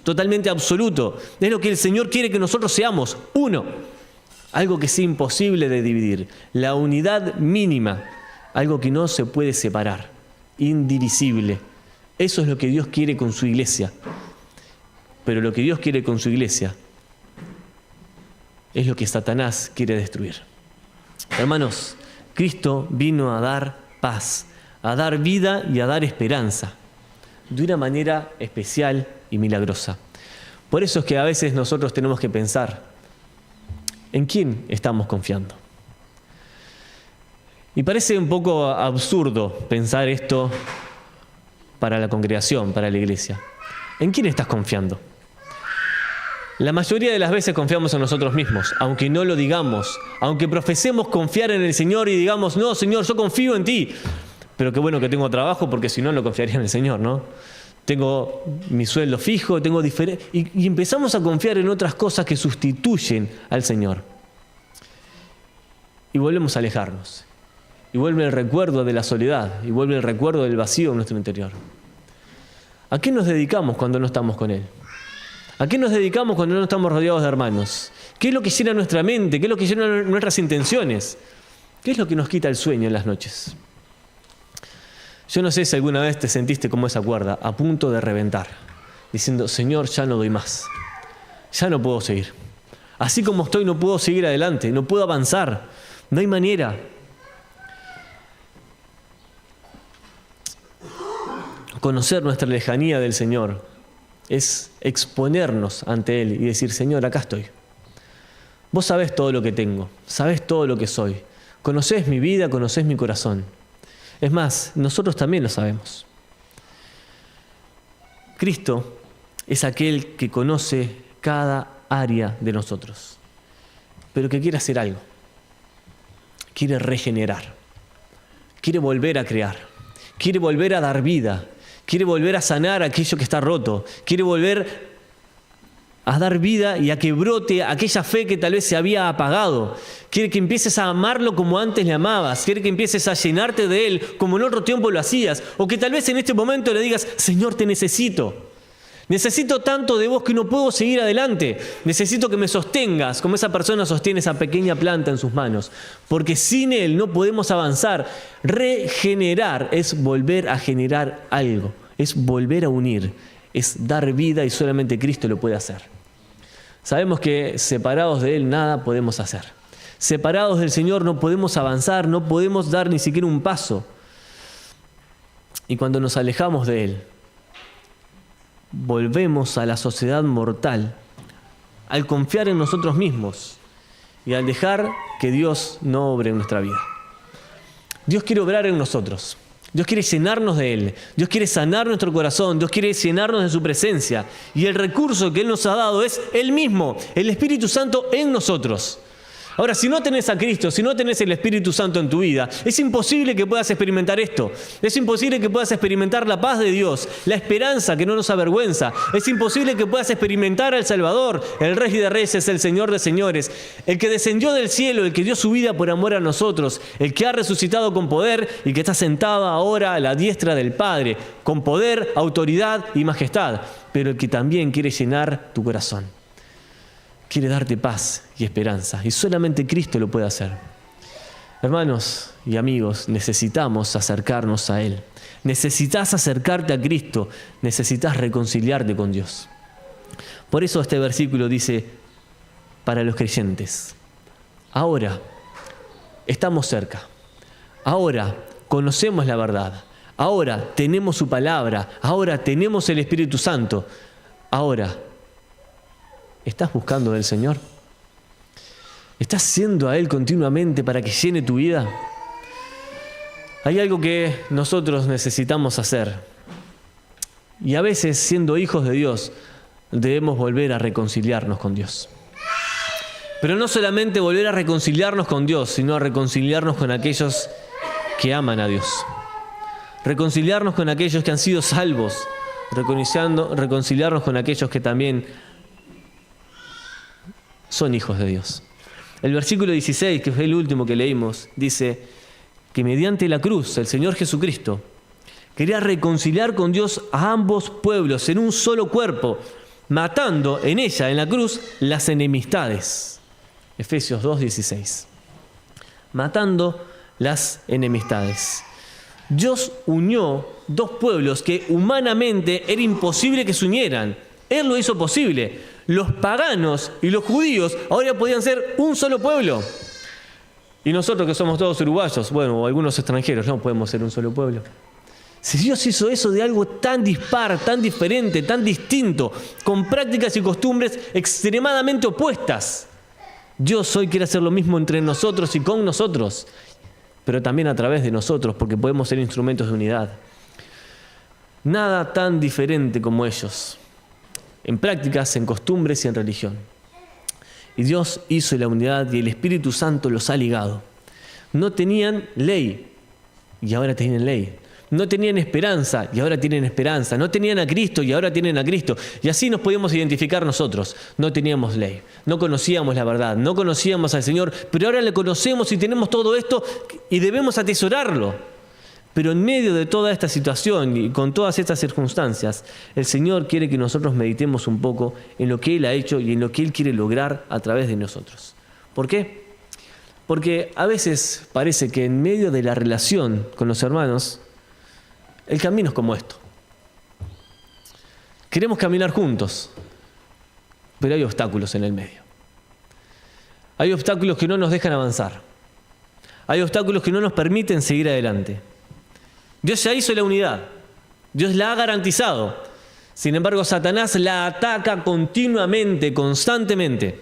totalmente absoluto. Es lo que el Señor quiere que nosotros seamos, uno. Algo que es imposible de dividir. La unidad mínima. Algo que no se puede separar, indivisible. Eso es lo que Dios quiere con su iglesia. Pero lo que Dios quiere con su iglesia es lo que Satanás quiere destruir. Hermanos, Cristo vino a dar paz, a dar vida y a dar esperanza, de una manera especial y milagrosa. Por eso es que a veces nosotros tenemos que pensar: ¿en quién estamos confiando? Y parece un poco absurdo pensar esto para la congregación, para la iglesia. ¿En quién estás confiando? La mayoría de las veces confiamos en nosotros mismos, aunque no lo digamos, aunque profesemos confiar en el Señor y digamos: no, Señor, yo confío en ti. Pero qué bueno que tengo trabajo, porque si no, no confiaría en el Señor, ¿no? Tengo mi sueldo fijo, tengo diferente... Y empezamos a confiar en otras cosas que sustituyen al Señor. y volvemos a alejarnos. Y vuelve el recuerdo de la soledad, y vuelve el recuerdo del vacío en nuestro interior. ¿A qué nos dedicamos cuando no estamos con Él? ¿A qué nos dedicamos cuando no estamos rodeados de hermanos? ¿Qué es lo que llena nuestra mente? ¿Qué es lo que llena nuestras intenciones? ¿Qué es lo que nos quita el sueño en las noches? Yo no sé si alguna vez te sentiste como esa cuerda, a punto de reventar, diciendo, Señor, ya no doy más, ya no puedo seguir. Así como estoy, no puedo seguir adelante, no puedo avanzar, no hay manera. Conocer nuestra lejanía del Señor es exponernos ante Él y decir, Señor, acá estoy. Vos sabés todo lo que tengo, sabés todo lo que soy. Conocés mi vida, conocés mi corazón. Es más, nosotros también lo sabemos. Cristo es aquel que conoce cada área de nosotros, pero que quiere hacer algo. Quiere regenerar, quiere volver a crear, quiere volver a dar vida, quiere volver a sanar aquello que está roto, quiere volver a dar vida y a que brote aquella fe que tal vez se había apagado. Quiere que empieces a amarlo como antes le amabas, quiere que empieces a llenarte de Él como en otro tiempo lo hacías, o que tal vez en este momento le digas, Señor, te necesito. Necesito tanto de vos que no puedo seguir adelante. Necesito que me sostengas como esa persona sostiene esa pequeña planta en sus manos. Porque sin Él no podemos avanzar. Regenerar es volver a generar algo. Es volver a unir. Es dar vida y solamente Cristo lo puede hacer. Sabemos que separados de Él nada podemos hacer. Separados del Señor no podemos avanzar, no podemos dar ni siquiera un paso. Y cuando nos alejamos de Él, volvemos a la sociedad mortal al confiar en nosotros mismos y al dejar que Dios no obre en nuestra vida. Dios quiere obrar en nosotros. Dios quiere llenarnos de Él. Dios quiere sanar nuestro corazón. Dios quiere llenarnos de su presencia. Y el recurso que Él nos ha dado es Él mismo, el Espíritu Santo en nosotros. Ahora, si no tenés a Cristo, si no tenés el Espíritu Santo en tu vida, es imposible que puedas experimentar esto. Es imposible que puedas experimentar la paz de Dios, la esperanza que no nos avergüenza. Es imposible que puedas experimentar al Salvador, el Rey de Reyes, el Señor de Señores, el que descendió del cielo, el que dio su vida por amor a nosotros, el que ha resucitado con poder y que está sentado ahora a la diestra del Padre, con poder, autoridad y majestad, pero el que también quiere llenar tu corazón. Quiere darte paz y esperanza, y solamente Cristo lo puede hacer. Hermanos y amigos, necesitamos acercarnos a Él. Necesitas acercarte a Cristo, necesitas reconciliarte con Dios. Por eso este versículo dice, para los creyentes, ahora estamos cerca, ahora conocemos la verdad, ahora tenemos su palabra, ahora tenemos el Espíritu Santo, ahora ¿estás buscando del Señor? ¿Estás yendo a Él continuamente para que llene tu vida? Hay algo que nosotros necesitamos hacer. Y a veces, siendo hijos de Dios, debemos volver a reconciliarnos con Dios. Pero no solamente volver a reconciliarnos con Dios, sino a reconciliarnos con aquellos que aman a Dios. Reconciliarnos con aquellos que han sido salvos. Reconciliarnos con aquellos que también son hijos de Dios. El versículo 16, que fue el último que leímos, dice que mediante la cruz, el Señor Jesucristo quería reconciliar con Dios a ambos pueblos en un solo cuerpo, matando en ella, en la cruz, las enemistades. Efesios 2:16. Matando las enemistades. Dios unió dos pueblos que humanamente era imposible que se unieran. Él lo hizo posible. Los paganos y los judíos ahora podían ser un solo pueblo. Y nosotros que somos todos uruguayos, bueno, o algunos extranjeros, no podemos ser un solo pueblo. Si Dios hizo eso de algo tan dispar, tan diferente, tan distinto, con prácticas y costumbres extremadamente opuestas, Dios hoy quiere hacer lo mismo entre nosotros y con nosotros, pero también a través de nosotros, porque podemos ser instrumentos de unidad. Nada tan diferente como ellos, en prácticas, en costumbres y en religión. Y Dios hizo la unidad y el Espíritu Santo los ha ligado. No tenían ley y ahora tienen ley. no tenían esperanza y ahora tienen esperanza. No tenían a Cristo y ahora tienen a Cristo. Y así nos podíamos identificar nosotros. No teníamos ley, no conocíamos la verdad, no conocíamos al Señor, pero ahora le conocemos y tenemos todo esto y debemos atesorarlo. Pero en medio de toda esta situación y con todas estas circunstancias, el Señor quiere que nosotros meditemos un poco en lo que Él ha hecho y en lo que Él quiere lograr a través de nosotros. ¿Por qué? Porque a veces parece que en medio de la relación con los hermanos, el camino es como esto. Queremos caminar juntos, pero hay obstáculos en el medio. Hay obstáculos que no nos dejan avanzar. Hay obstáculos que no nos permiten seguir adelante. Dios ya hizo la unidad. Dios la ha garantizado. Sin embargo, Satanás la ataca continuamente, constantemente.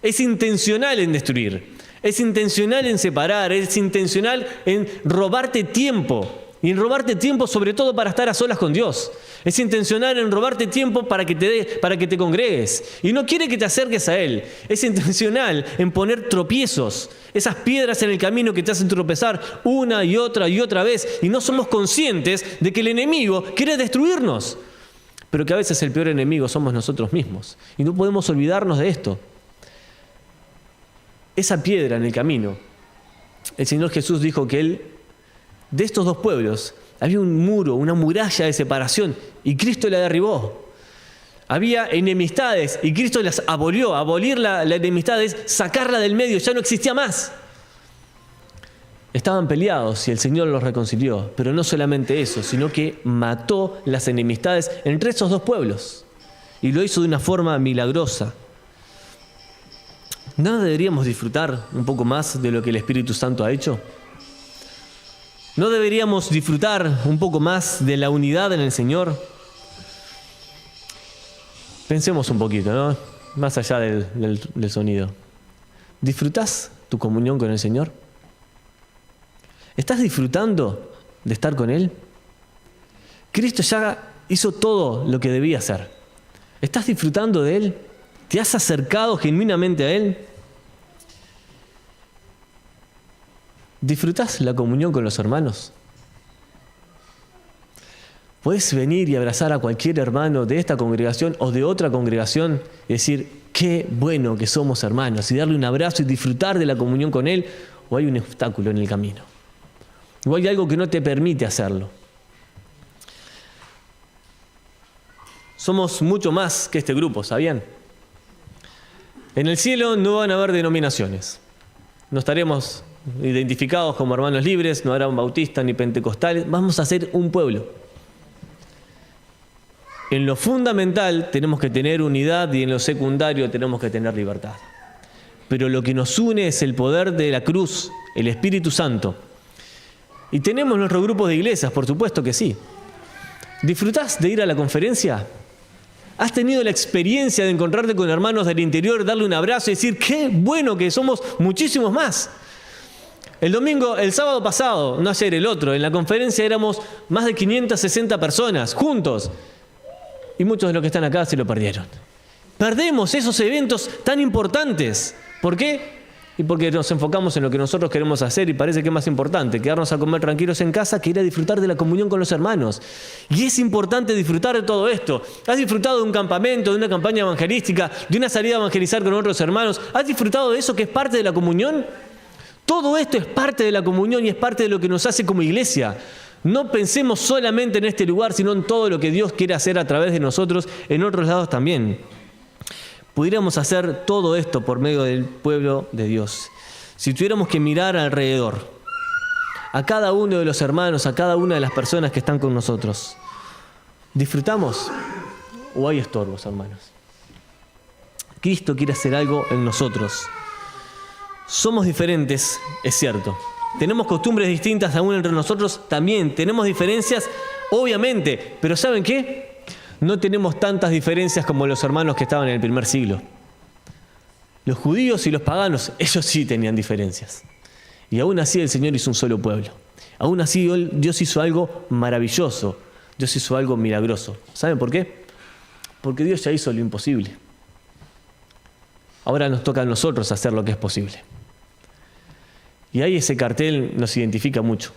Es intencional en destruir. Es intencional en separar. Es intencional en robarte tiempo. Y en robarte tiempo sobre todo para estar a solas con Dios. Es intencional en robarte tiempo para que te congregues. Y no quiere que te acerques a Él. Es intencional en poner tropiezos, esas piedras en el camino que te hacen tropezar una y otra vez. Y no somos conscientes de que el enemigo quiere destruirnos. Pero que a veces el peor enemigo somos nosotros mismos. Y no podemos olvidarnos de esto. Esa piedra en el camino, el Señor Jesús dijo que Él, de estos dos pueblos, había un muro, una muralla de separación, y Cristo la derribó. Había enemistades, y Cristo las abolió. Abolir la enemistad es sacarla del medio, ya no existía más. Estaban peleados y el Señor los reconcilió, pero no solamente eso, sino que mató las enemistades entre esos dos pueblos, y lo hizo de una forma milagrosa. ¿No deberíamos disfrutar un poco más de lo que el Espíritu Santo ha hecho? ¿No deberíamos disfrutar un poco más de la unidad en el Señor? Pensemos un poquito, ¿no? Más allá del sonido. ¿Disfrutás tu comunión con el Señor? ¿Estás disfrutando de estar con Él? Cristo ya hizo todo lo que debía hacer. ¿Estás disfrutando de Él? ¿Te has acercado genuinamente a Él? ¿Disfrutás la comunión con los hermanos? Puedes venir y abrazar a cualquier hermano de esta congregación o de otra congregación y decir, qué bueno que somos hermanos, y darle un abrazo y disfrutar de la comunión con él, o hay un obstáculo en el camino. O hay algo que no te permite hacerlo. Somos mucho más que este grupo, ¿sabían? En el cielo no van a haber denominaciones. No estaremos identificados como hermanos libres, no habrá bautistas ni pentecostales. Vamos a ser un pueblo. En lo fundamental tenemos que tener unidad y en lo secundario tenemos que tener libertad. Pero lo que nos une es el poder de la cruz, el Espíritu Santo. Y tenemos nuestros grupos de iglesias, por supuesto que sí. ¿Disfrutás de ir a la conferencia? ¿Has tenido la experiencia de encontrarte con hermanos del interior, darle un abrazo y decir, qué bueno que somos muchísimos más? El sábado pasado, no ayer, el otro, en la conferencia éramos más de 560 personas, juntos. Y muchos de los que están acá se lo perdieron. Perdemos esos eventos tan importantes. ¿Por qué? Y porque nos enfocamos en lo que nosotros queremos hacer y parece que es más importante quedarnos a comer tranquilos en casa que ir a disfrutar de la comunión con los hermanos. Y es importante disfrutar de todo esto. ¿Has disfrutado de un campamento, de una campaña evangelística, de una salida a evangelizar con otros hermanos? ¿Has disfrutado de eso que es parte de la comunión? Todo esto es parte de la comunión y es parte de lo que nos hace como iglesia. No pensemos solamente en este lugar, sino en todo lo que Dios quiere hacer a través de nosotros en otros lados también. Pudiéramos hacer todo esto por medio del pueblo de Dios. Si tuviéramos que mirar alrededor, a cada uno de los hermanos, a cada una de las personas que están con nosotros, ¿disfrutamos o hay estorbos, hermanos? Cristo quiere hacer algo en nosotros. Somos diferentes, es cierto. Tenemos costumbres distintas aún entre nosotros, también. Tenemos diferencias, obviamente. Pero ¿saben qué? No tenemos tantas diferencias como los hermanos que estaban en el primer siglo. Los judíos y los paganos, ellos sí tenían diferencias. Y aún así el Señor hizo un solo pueblo. Aún así Dios hizo algo maravilloso. Dios hizo algo milagroso. ¿Saben por qué? Porque Dios ya hizo lo imposible. Ahora nos toca a nosotros hacer lo que es posible. Y ahí ese cartel nos identifica mucho.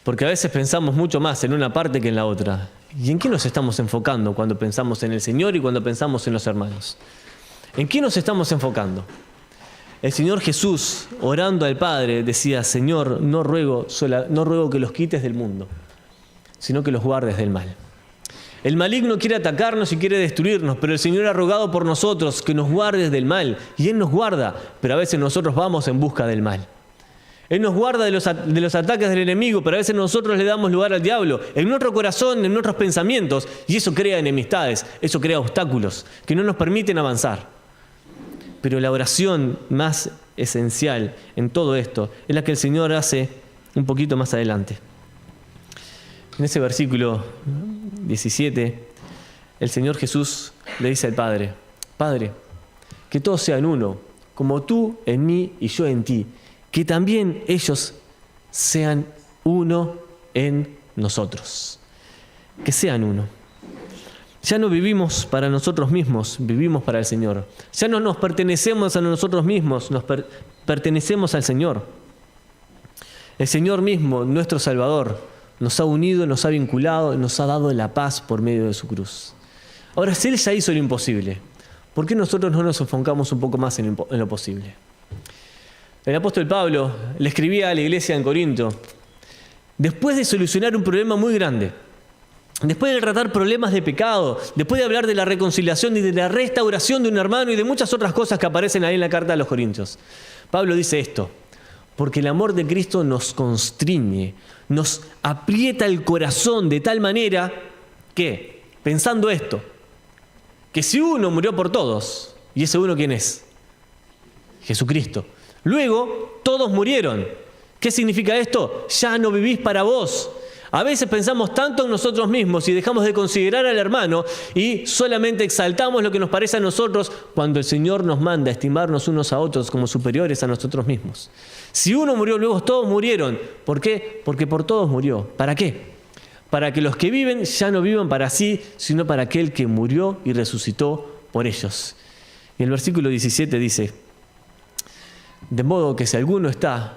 Porque a veces pensamos mucho más en una parte que en la otra. ¿Y en qué nos estamos enfocando cuando pensamos en el Señor y cuando pensamos en los hermanos? ¿En qué nos estamos enfocando? El Señor Jesús, orando al Padre, decía: Señor, no ruego que los quites del mundo, sino que los guardes del mal. El maligno quiere atacarnos y quiere destruirnos, pero el Señor ha rogado por nosotros que nos guardes del mal. Y Él nos guarda, pero a veces nosotros vamos en busca del mal. Él nos guarda de los ataques del enemigo, pero a veces nosotros le damos lugar al diablo, en nuestro corazón, en nuestros pensamientos, y eso crea enemistades, eso crea obstáculos que no nos permiten avanzar. Pero la oración más esencial en todo esto es la que el Señor hace un poquito más adelante. En ese versículo 17, el Señor Jesús le dice al Padre: Padre, que todos sean uno, como tú en mí y yo en ti, que también ellos sean uno en nosotros. Que sean uno. Ya no vivimos para nosotros mismos, vivimos para el Señor. Ya no nos pertenecemos a nosotros mismos, pertenecemos al Señor. El Señor mismo, nuestro Salvador, nos ha unido, nos ha vinculado, nos ha dado la paz por medio de su cruz. Ahora, si Él ya hizo lo imposible, ¿por qué nosotros no nos enfocamos un poco más en lo posible? El apóstol Pablo le escribía a la iglesia en Corinto, después de solucionar un problema muy grande, después de tratar problemas de pecado, después de hablar de la reconciliación y de la restauración de un hermano y de muchas otras cosas que aparecen ahí en la carta a los Corintios, Pablo dice esto: porque el amor de Cristo nos constriñe, nos aprieta el corazón de tal manera que, pensando esto, que si uno murió por todos, ¿y ese uno quién es? Jesucristo. Luego, todos murieron. ¿Qué significa esto? Ya no vivís para vos. A veces pensamos tanto en nosotros mismos y dejamos de considerar al hermano y solamente exaltamos lo que nos parece a nosotros cuando el Señor nos manda a estimarnos unos a otros como superiores a nosotros mismos. Si uno murió, luego todos murieron. ¿Por qué? Porque por todos murió. ¿Para qué? Para que los que viven ya no vivan para sí, sino para aquel que murió y resucitó por ellos. Y el versículo 17 dice: de modo que si alguno está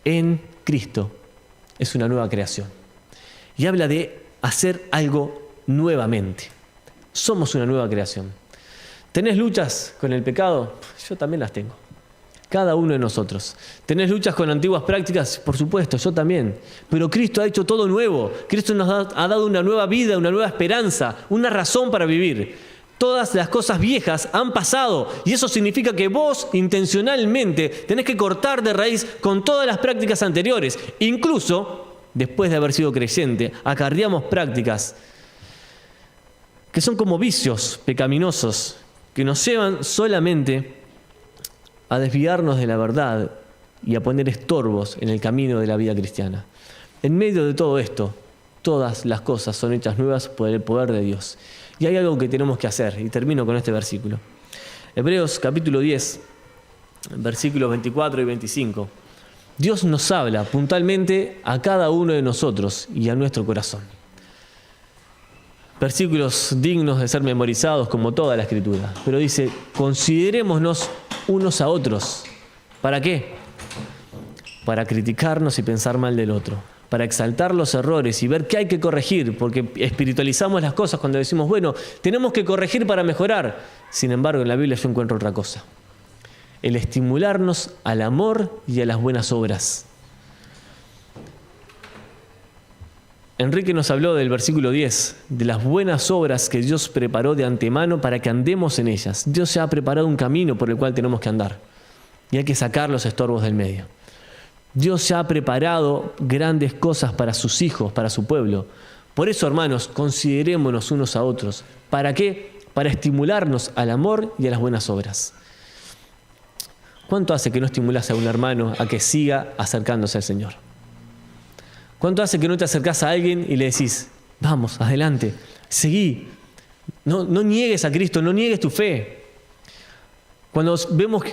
en Cristo, es una nueva creación. Y habla de hacer algo nuevamente. Somos una nueva creación. ¿Tenés luchas con el pecado? Yo también las tengo. Cada uno de nosotros. ¿Tenés luchas con antiguas prácticas? Por supuesto, yo también. Pero Cristo ha hecho todo nuevo. Cristo nos ha dado una nueva vida, una nueva esperanza, una razón para vivir. Todas las cosas viejas han pasado y eso significa que vos intencionalmente tenés que cortar de raíz con todas las prácticas anteriores. Incluso, después de haber sido creyente, acarreamos prácticas que son como vicios pecaminosos que nos llevan solamente a desviarnos de la verdad y a poner estorbos en el camino de la vida cristiana. En medio de todo esto, todas las cosas son hechas nuevas por el poder de Dios. Y hay algo que tenemos que hacer, y termino con este versículo. Hebreos capítulo 10, versículos 24 y 25. Dios nos habla puntualmente a cada uno de nosotros y a nuestro corazón. Versículos dignos de ser memorizados como toda la Escritura. Pero dice: considerémonos unos a otros. ¿Para qué? Para criticarnos y pensar mal del otro. Para exaltar los errores y ver qué hay que corregir, porque espiritualizamos las cosas cuando decimos, bueno, tenemos que corregir para mejorar. Sin embargo, en la Biblia yo encuentro otra cosa: el estimularnos al amor y a las buenas obras. Enrique nos habló del versículo 10, de las buenas obras que Dios preparó de antemano para que andemos en ellas. Dios ya ha preparado un camino por el cual tenemos que andar y hay que sacar los estorbos del medio. Dios ya ha preparado grandes cosas para sus hijos, para su pueblo. Por eso, hermanos, considerémonos unos a otros. ¿Para qué? Para estimularnos al amor y a las buenas obras. ¿Cuánto hace que no estimulas a un hermano a que siga acercándose al Señor? ¿Cuánto hace que no te acercás a alguien y le decís, vamos, adelante, seguí? No niegues a Cristo, no niegues tu fe. Cuando vemos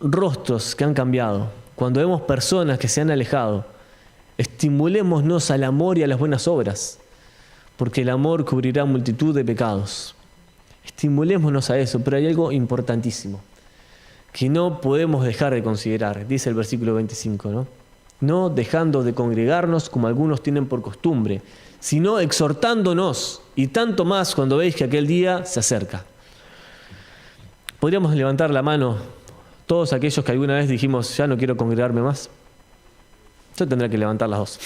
rostros que han cambiado, cuando vemos personas que se han alejado, estimulémonos al amor y a las buenas obras, porque el amor cubrirá multitud de pecados. Estimulémonos a eso, pero hay algo importantísimo que no podemos dejar de considerar. Dice el versículo 25, ¿no? no dejando de congregarnos como algunos tienen por costumbre, sino exhortándonos, y tanto más cuando veis que aquel día se acerca. ¿Podríamos levantar la mano todos aquellos que alguna vez dijimos, ya no quiero congregarme más? Yo tendré que levantar las dos.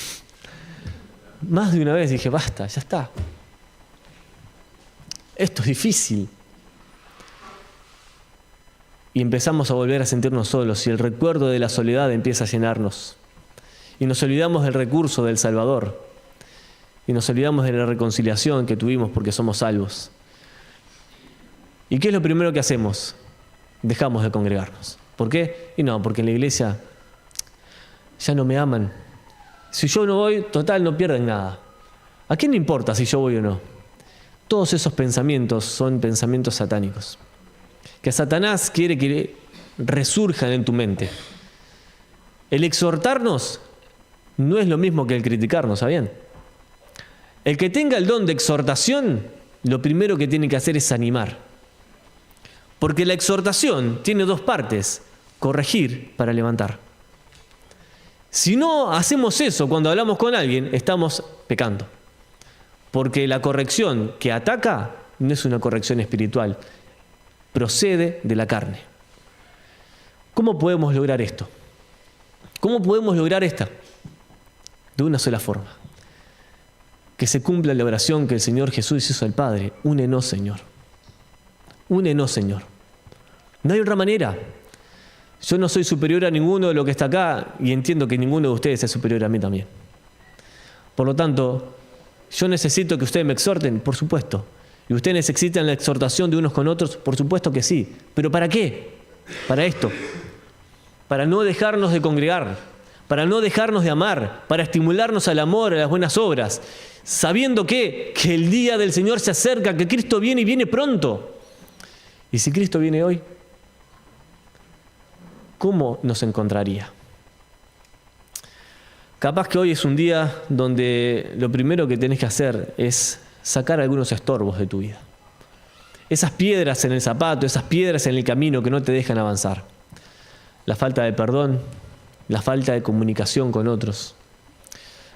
Más de una vez dije, basta, ya está. Esto es difícil. Y empezamos a volver a sentirnos solos, y el recuerdo de la soledad empieza a llenarnos. Y nos olvidamos del recurso del Salvador. Y nos olvidamos de la reconciliación que tuvimos porque somos salvos. ¿Y qué es lo primero que hacemos? Dejamos de congregarnos. ¿Por qué? Y no, porque en la iglesia ya no me aman. Si yo no voy, total, no pierden nada. ¿A quién le importa si yo voy o no? Todos esos pensamientos son pensamientos satánicos, que Satanás quiere que resurjan en tu mente. El exhortarnos no es lo mismo que el criticarnos, ¿sabían? El que tenga el don de exhortación, lo primero que tiene que hacer es animar. Porque la exhortación tiene dos partes: corregir para levantar. Si no hacemos eso cuando hablamos con alguien, estamos pecando. Porque la corrección que ataca no es una corrección espiritual, procede de la carne. ¿Cómo podemos lograr esto? ¿Cómo podemos lograr esta? De una sola forma: que se cumpla la oración que el Señor Jesús hizo al Padre: únenos, Señor. Únenos, Señor. No hay otra manera. Yo no soy superior a ninguno de los que está acá, y entiendo que ninguno de ustedes es superior a mí también. Por lo tanto, yo necesito que ustedes me exhorten, por supuesto. ¿Y ustedes necesitan la exhortación de unos con otros? Por supuesto que sí. ¿Pero para qué? Para esto. Para no dejarnos de congregar, para no dejarnos de amar, para estimularnos al amor, a las buenas obras, sabiendo que el día del Señor se acerca, que Cristo viene y viene pronto. Y si Cristo viene hoy, ¿cómo nos encontraría? Capaz que hoy es un día donde lo primero que tenés que hacer es sacar algunos estorbos de tu vida. Esas piedras en el zapato, esas piedras en el camino que no te dejan avanzar. La falta de perdón, la falta de comunicación con otros.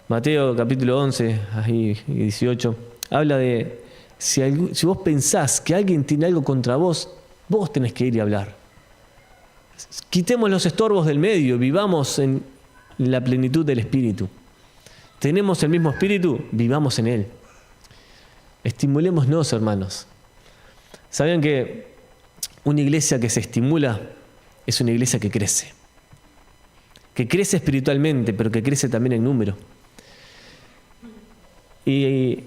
Mateo capítulo 11 y 18 habla de si vos pensás que alguien tiene algo contra vos, vos tenés que ir y hablar. Quitemos los estorbos del medio, vivamos en la plenitud del Espíritu. ¿Tenemos el mismo Espíritu? Vivamos en Él. Estimulémonos, hermanos. ¿Sabían que una iglesia que se estimula es una iglesia que crece? Que crece espiritualmente, pero que crece también en número. Y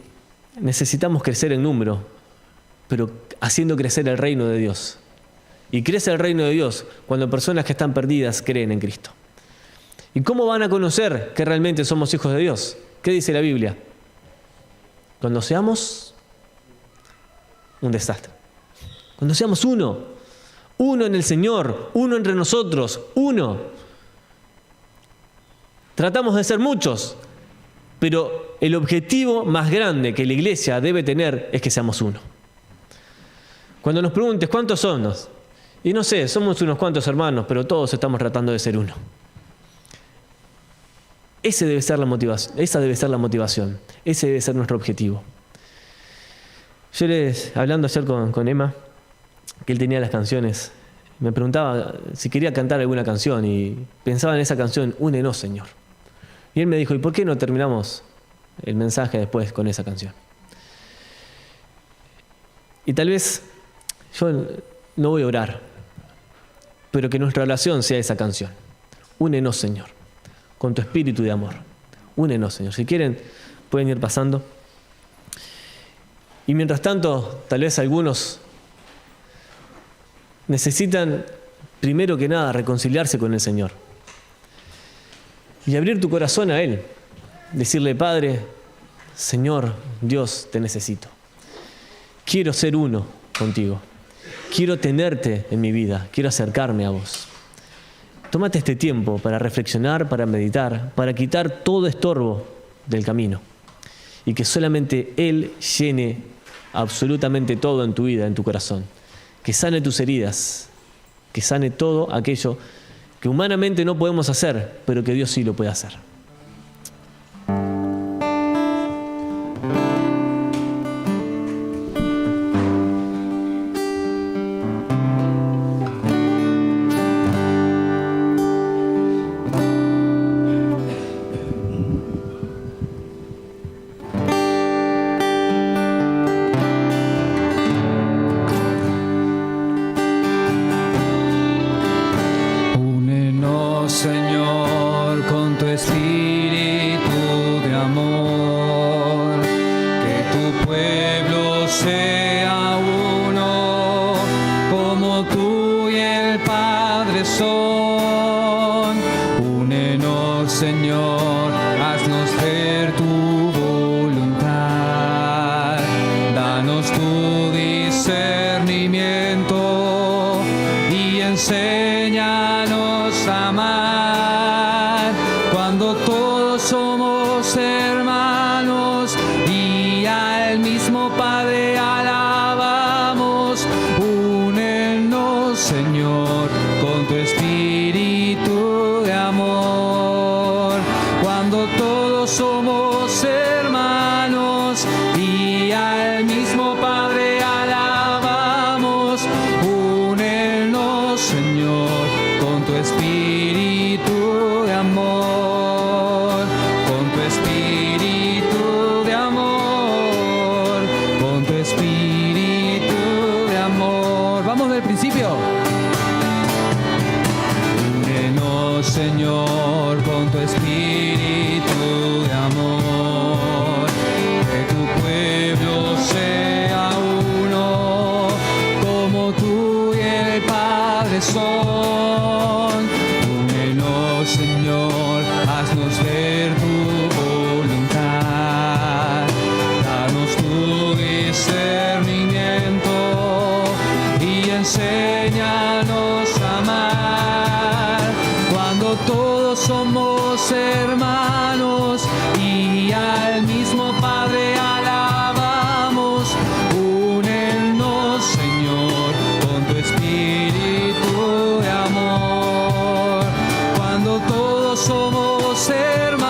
necesitamos crecer en número, pero haciendo crecer el reino de Dios. Y crece el reino de Dios cuando personas que están perdidas creen en Cristo. ¿Y cómo van a conocer que realmente somos hijos de Dios? ¿Qué dice la Biblia? Cuando seamos un desastre. Cuando seamos uno en el Señor, uno entre nosotros, uno. Tratamos de ser muchos, pero el objetivo más grande que la iglesia debe tener es que seamos uno. Cuando nos preguntes ¿cuántos somos? Y no sé, somos unos cuantos hermanos, pero todos estamos tratando de ser uno. Esa debe ser la motivación, ese debe ser nuestro objetivo. Yo hablando ayer con Emma, que él tenía las canciones, me preguntaba si quería cantar alguna canción y pensaba en esa canción, únenos, Señor. Y él me dijo, ¿y por qué no terminamos el mensaje después con esa canción? Y tal vez yo no voy a orar, pero que nuestra oración sea esa canción. Únenos, Señor, con tu espíritu de amor. Únenos, Señor. Si quieren, pueden ir pasando. Y mientras tanto, tal vez algunos necesitan, primero que nada, reconciliarse con el Señor. Y abrir tu corazón a Él. Decirle, Padre, Señor, Dios, te necesito. Quiero ser uno contigo. Quiero tenerte en mi vida. Quiero acercarme a vos. Tómate este tiempo para reflexionar, para meditar, para quitar todo estorbo del camino. Y que solamente Él llene absolutamente todo en tu vida, en tu corazón. Que sane tus heridas. Que sane todo aquello que humanamente no podemos hacer, pero que Dios sí lo puede hacer.
Señor, con tu espíritu de amor, que tu pueblo sea uno, como tú y el Padre son. Únenos, Señor, haznos ver tu voluntad, danos tu discernimiento y enséñanos a amar. Cuando todos somos hermanos y al mismo Padre alabamos, únenos, Señor, con tu espíritu de amor. Cuando todos somos hermanos y al mismo Padre alabamos, únenos, Señor, con tu espíritu de amor, con tu espíritu de amor, con tu espíritu de amor. Vamos del principio. Únenos, Señor, con tu espíritu de amor, que tu pueblo sea uno, como tú y el Padre son. Únenos, Señor, haznos ver tu voluntad, danos tu discernimiento y enséñanos a amar. Cuando todos somos hermanos y al mismo Padre alabamos, únenos, Señor, con tu espíritu de amor. Cuando todos somos hermanos